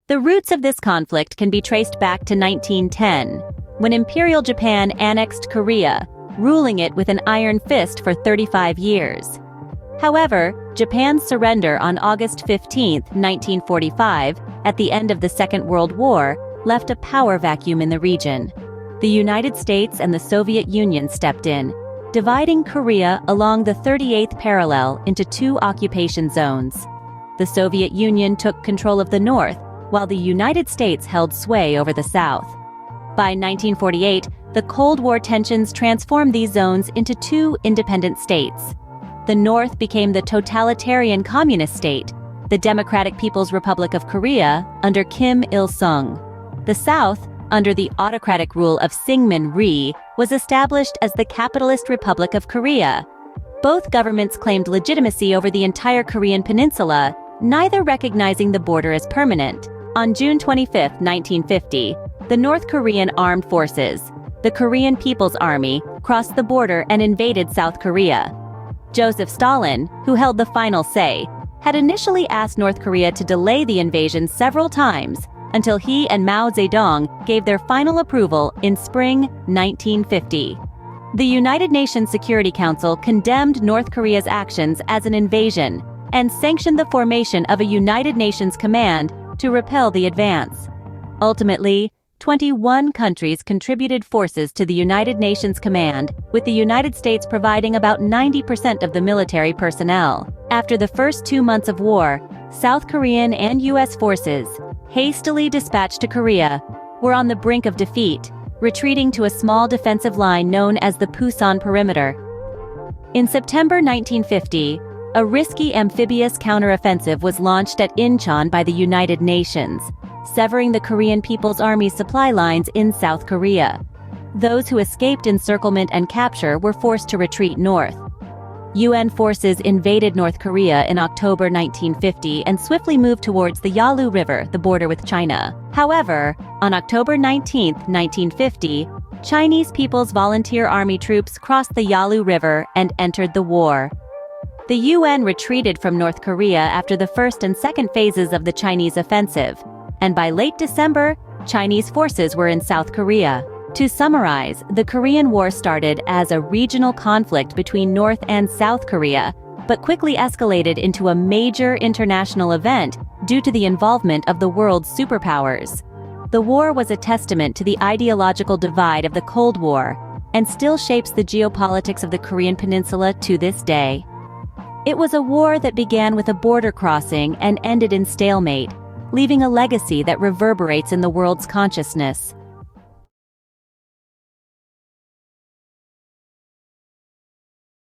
The roots of this conflict can be traced back to 1910, when Imperial Japan annexed Korea, ruling it with an iron fist for 35 years. However, Japan's surrender on August 15, 1945, at the end of the Second World War, left a power vacuum in the region. The United States and the Soviet Union stepped in, dividing Korea along the 38th parallel into two occupation zones. The Soviet Union took control of the north, while the United States held sway over the south. By 1948, the Cold War tensions transformed these zones into two independent states. The north became the totalitarian communist state, the Democratic People's Republic of Korea, under Kim Il-sung. The south, under the autocratic rule of Syngman Rhee, was established as the Capitalist Republic of Korea. Both governments claimed legitimacy over the entire Korean peninsula, neither recognizing the border as permanent. On June 25, 1950, the North Korean Armed Forces, the Korean People's Army, crossed the border and invaded South Korea. Joseph Stalin, who held the final say, had initially asked North Korea to delay the invasion several times until he and Mao Zedong gave their final approval in spring 1950. The United Nations Security Council condemned North Korea's actions as an invasion and sanctioned the formation of a United Nations command to repel the advance. Ultimately, 21 countries contributed forces to the United Nations Command, with the United States providing about 90% of the military personnel. After the first 2 months of war, South Korean and U.S. forces, hastily dispatched to Korea, were on the brink of defeat, retreating to a small defensive line known as the Pusan Perimeter. In September 1950, a risky amphibious counteroffensive was launched at Incheon by the United Nations, severing the Korean People's Army's supply lines in South Korea. Those who escaped encirclement and capture were forced to retreat north. UN forces invaded North Korea in October 1950 and swiftly moved towards the Yalu River, the border with China. However, on October 19, 1950, Chinese People's Volunteer Army troops crossed the Yalu River and entered the war. The UN retreated from North Korea after the first and second phases of the Chinese offensive, and by late December, Chinese forces were in South Korea. To summarize, the Korean War started as a regional conflict between North and South Korea, but quickly escalated into a major international event due to the involvement of the world's superpowers. The war was a testament to the ideological divide of the Cold War, and still shapes the geopolitics of the Korean peninsula to this day. It was a war that began with a border crossing and ended in stalemate, leaving a legacy that reverberates in the world's consciousness.